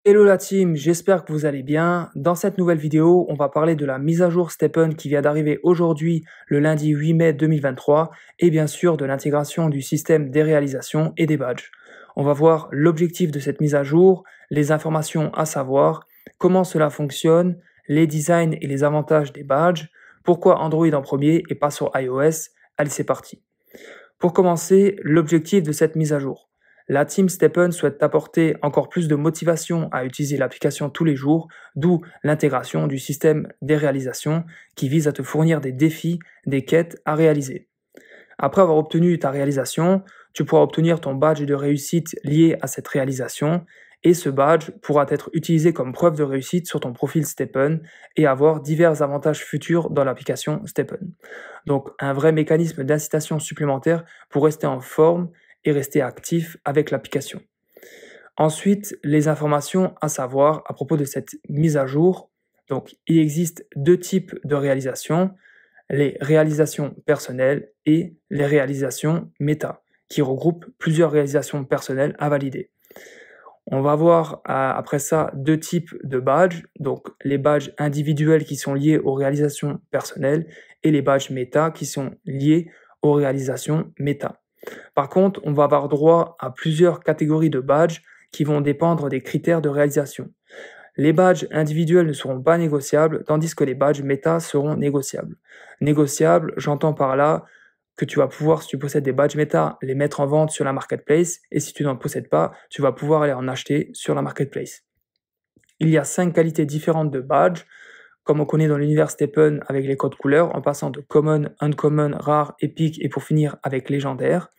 Hello la team, j'espère que vous allez bien. Dans cette nouvelle vidéo, on va parler de la mise à jour Stepn qui vient d'arriver aujourd'hui, le lundi 8 mai 2023, et bien sûr de l'intégration du système des réalisations et des badges. On va voir l'objectif de cette mise à jour, les informations à savoir, comment cela fonctionne, les designs et les avantages des badges, pourquoi Android en premier et pas sur iOS. Allez, c'est parti. Pour commencer, l'objectif de cette mise à jour. La team Stepn souhaite apporter encore plus de motivation à utiliser l'application tous les jours, d'où l'intégration du système des réalisations qui vise à te fournir des défis, des quêtes à réaliser. Après avoir obtenu ta réalisation, tu pourras obtenir ton badge de réussite lié à cette réalisation et ce badge pourra être utilisé comme preuve de réussite sur ton profil Stepn et avoir divers avantages futurs dans l'application Stepn. Donc un vrai mécanisme d'incitation supplémentaire pour rester en forme et rester actif avec l'application. Ensuite, les informations à savoir à propos de cette mise à jour. Donc il existe deux types de réalisations, les réalisations personnelles et les réalisations méta, qui regroupent plusieurs réalisations personnelles à valider. On va voir après ça deux types de badges, donc les badges individuels qui sont liés aux réalisations personnelles et les badges méta qui sont liés aux réalisations méta. Par contre, on va avoir droit à plusieurs catégories de badges qui vont dépendre des critères de réalisation. Les badges individuels ne seront pas négociables, tandis que les badges méta seront négociables. Négociables, j'entends par là que tu vas pouvoir, si tu possèdes des badges méta, les mettre en vente sur la marketplace, et si tu n'en possèdes pas, tu vas pouvoir aller en acheter sur la marketplace. Il y a 5 qualités différentes de badges, comme on connaît dans l'univers Stepn avec les codes couleurs, en passant de common, uncommon, rare, épique, et pour finir avec légendaire.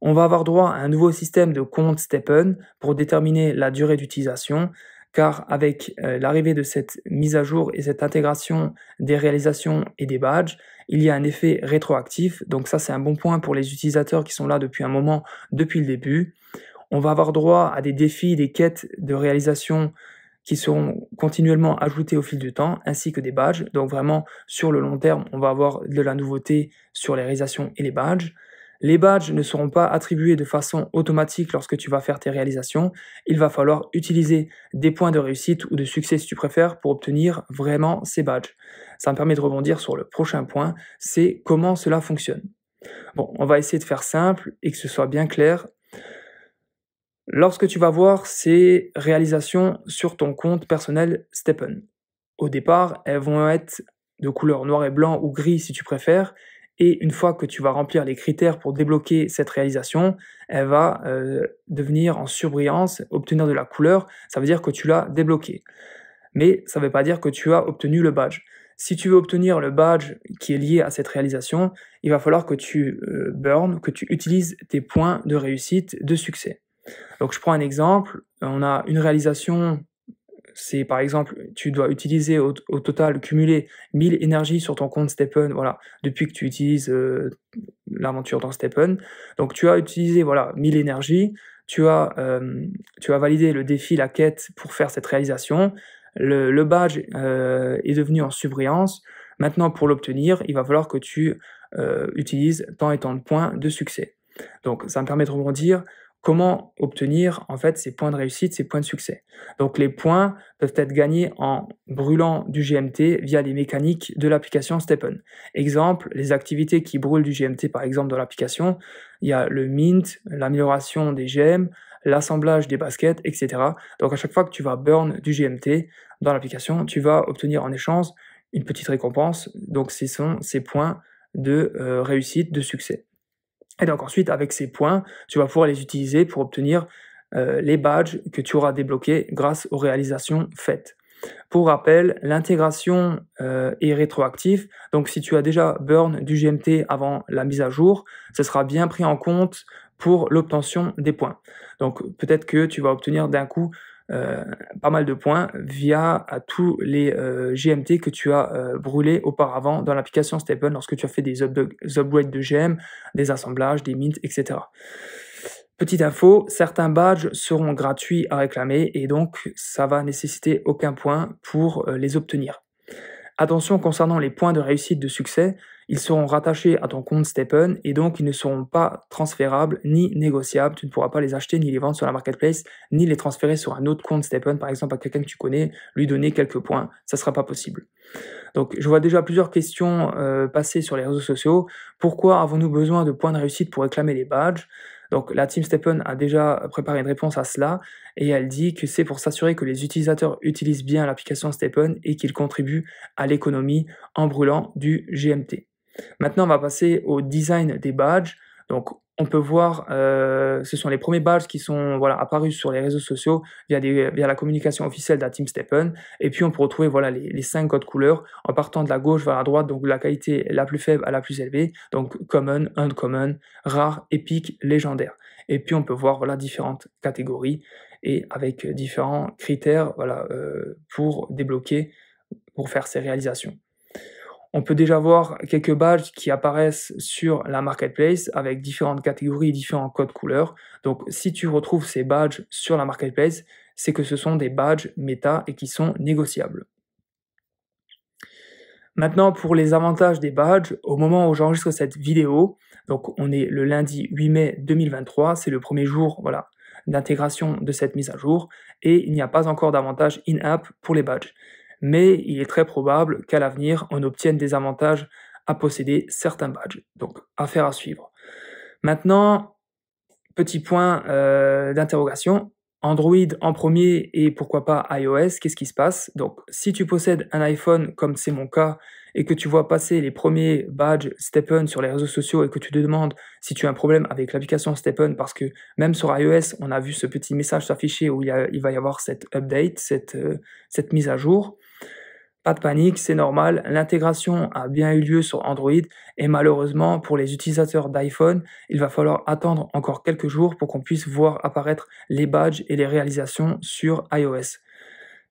On va avoir droit à un nouveau système de compte Stepn pour déterminer la durée d'utilisation, car avec l'arrivée de cette mise à jour et cette intégration des réalisations et des badges, il y a un effet rétroactif, donc ça c'est un bon point pour les utilisateurs qui sont là depuis un moment, depuis le début. On va avoir droit à des défis, des quêtes de réalisation qui seront continuellement ajoutés au fil du temps, ainsi que des badges, donc vraiment sur le long terme, on va avoir de la nouveauté sur les réalisations et les badges. Les badges ne seront pas attribués de façon automatique lorsque tu vas faire tes réalisations. Il va falloir utiliser des points de réussite ou de succès si tu préfères pour obtenir vraiment ces badges. Ça me permet de rebondir sur le prochain point, c'est comment cela fonctionne. Bon, on va essayer de faire simple et que ce soit bien clair. Lorsque tu vas voir ces réalisations sur ton compte personnel Stepn, au départ, elles vont être de couleur noir et blanc ou gris si tu préfères, et une fois que tu vas remplir les critères pour débloquer cette réalisation, elle va devenir en surbrillance, obtenir de la couleur, ça veut dire que tu l'as débloqué. Mais ça ne veut pas dire que tu as obtenu le badge. Si tu veux obtenir le badge qui est lié à cette réalisation, il va falloir que tu burn, que tu utilises tes points de réussite, de succès. Donc je prends un exemple, on a une réalisation, c'est par exemple, tu dois utiliser au total cumuler 1000 énergies sur ton compte Stepn, voilà, depuis que tu utilises l'aventure dans Stepn. Donc tu as utilisé voilà 1000 énergies, tu as validé le défi, la quête pour faire cette réalisation. Le badge est devenu en surbrillance. Maintenant, pour l'obtenir, il va falloir que tu utilises tant et tant de points de succès. Donc ça me permet de rebondir. Comment obtenir en fait ces points de réussite, ces points de succès? Donc les points peuvent être gagnés en brûlant du GMT via les mécaniques de l'application Stepn. Exemple, les activités qui brûlent du GMT par exemple dans l'application, il y a le mint, l'amélioration des gemmes, l'assemblage des baskets, etc. Donc à chaque fois que tu vas burn du GMT dans l'application, tu vas obtenir en échange une petite récompense. Donc ce sont ces points de réussite, de succès. Et donc ensuite, avec ces points, tu vas pouvoir les utiliser pour obtenir les badges que tu auras débloqués grâce aux réalisations faites. Pour rappel, l'intégration est rétroactive, donc si tu as déjà burn du GMT avant la mise à jour, ce sera bien pris en compte pour l'obtention des points. Donc peut-être que tu vas obtenir d'un coup pas mal de points via tous les GMT que tu as brûlés auparavant dans l'application Stepn lorsque tu as fait des upgrades de gemmes, des assemblages, des mints, etc. Petite info, certains badges seront gratuits à réclamer et donc ça va nécessiter aucun point pour les obtenir. Attention concernant les points de réussite de succès, ils seront rattachés à ton compte StepN et donc ils ne seront pas transférables ni négociables. Tu ne pourras pas les acheter ni les vendre sur la marketplace, ni les transférer sur un autre compte StepN, par exemple à quelqu'un que tu connais, lui donner quelques points, ça ne sera pas possible. Donc je vois déjà plusieurs questions passer sur les réseaux sociaux. Pourquoi avons-nous besoin de points de réussite pour réclamer les badges? Donc la team StepN a déjà préparé une réponse à cela et elle dit que c'est pour s'assurer que les utilisateurs utilisent bien l'application StepN et qu'ils contribuent à l'économie en brûlant du GMT. Maintenant, on va passer au design des badges. Donc on peut voir, ce sont les premiers badges qui sont apparus sur les réseaux sociaux via la communication officielle de la team StepN. Et puis on peut retrouver les 5 codes couleurs en partant de la gauche vers la droite, donc de la qualité la plus faible à la plus élevée, donc common, uncommon, rare, épique, légendaire. Et puis on peut voir différentes catégories et avec différents critères pour débloquer, pour faire ces réalisations. On peut déjà voir quelques badges qui apparaissent sur la marketplace avec différentes catégories, différents codes couleurs. Donc si tu retrouves ces badges sur la marketplace, c'est que ce sont des badges méta et qui sont négociables. Maintenant, pour les avantages des badges, au moment où j'enregistre cette vidéo, donc on est le lundi 8 mai 2023, c'est le premier jour d'intégration de cette mise à jour, et il n'y a pas encore d'avantage in-app pour les badges. Mais il est très probable qu'à l'avenir, on obtienne des avantages à posséder certains badges. Donc, affaire à suivre. Maintenant, petit point d'interrogation. Android en premier et pourquoi pas iOS, qu'est-ce qui se passe? Donc, si tu possèdes un iPhone, comme c'est mon cas, et que tu vois passer les premiers badges StepN sur les réseaux sociaux et que tu te demandes si tu as un problème avec l'application StepN, parce que même sur iOS, on a vu ce petit message s'afficher où il va y avoir cette update, cette mise à jour. Pas de panique, c'est normal, l'intégration a bien eu lieu sur Android et malheureusement pour les utilisateurs d'iPhone, il va falloir attendre encore quelques jours pour qu'on puisse voir apparaître les badges et les réalisations sur iOS.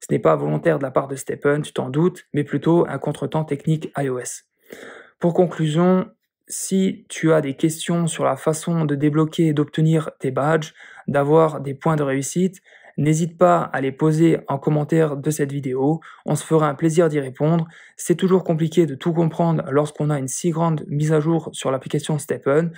Ce n'est pas volontaire de la part de StepN, tu t'en doutes, mais plutôt un contretemps technique iOS. Pour conclusion, si tu as des questions sur la façon de débloquer et d'obtenir tes badges, d'avoir des points de réussite, n'hésite pas à les poser en commentaire de cette vidéo, on se fera un plaisir d'y répondre. C'est toujours compliqué de tout comprendre lorsqu'on a une si grande mise à jour sur l'application StepN,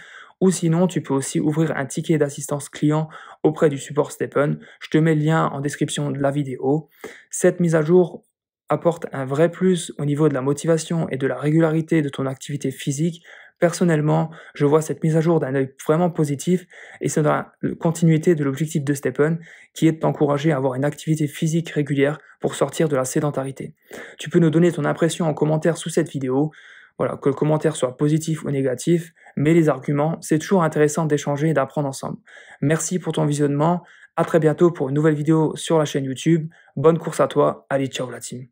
ou sinon tu peux aussi ouvrir un ticket d'assistance client auprès du support StepN. Je te mets le lien en description de la vidéo. Cette mise à jour apporte un vrai plus au niveau de la motivation et de la régularité de ton activité physique. Personnellement, je vois cette mise à jour d'un œil vraiment positif et c'est dans la continuité de l'objectif de StepN qui est de t'encourager à avoir une activité physique régulière pour sortir de la sédentarité. Tu peux nous donner ton impression en commentaire sous cette vidéo, que le commentaire soit positif ou négatif, mais les arguments, c'est toujours intéressant d'échanger et d'apprendre ensemble. Merci pour ton visionnement, à très bientôt pour une nouvelle vidéo sur la chaîne YouTube. Bonne course à toi, allez ciao la team.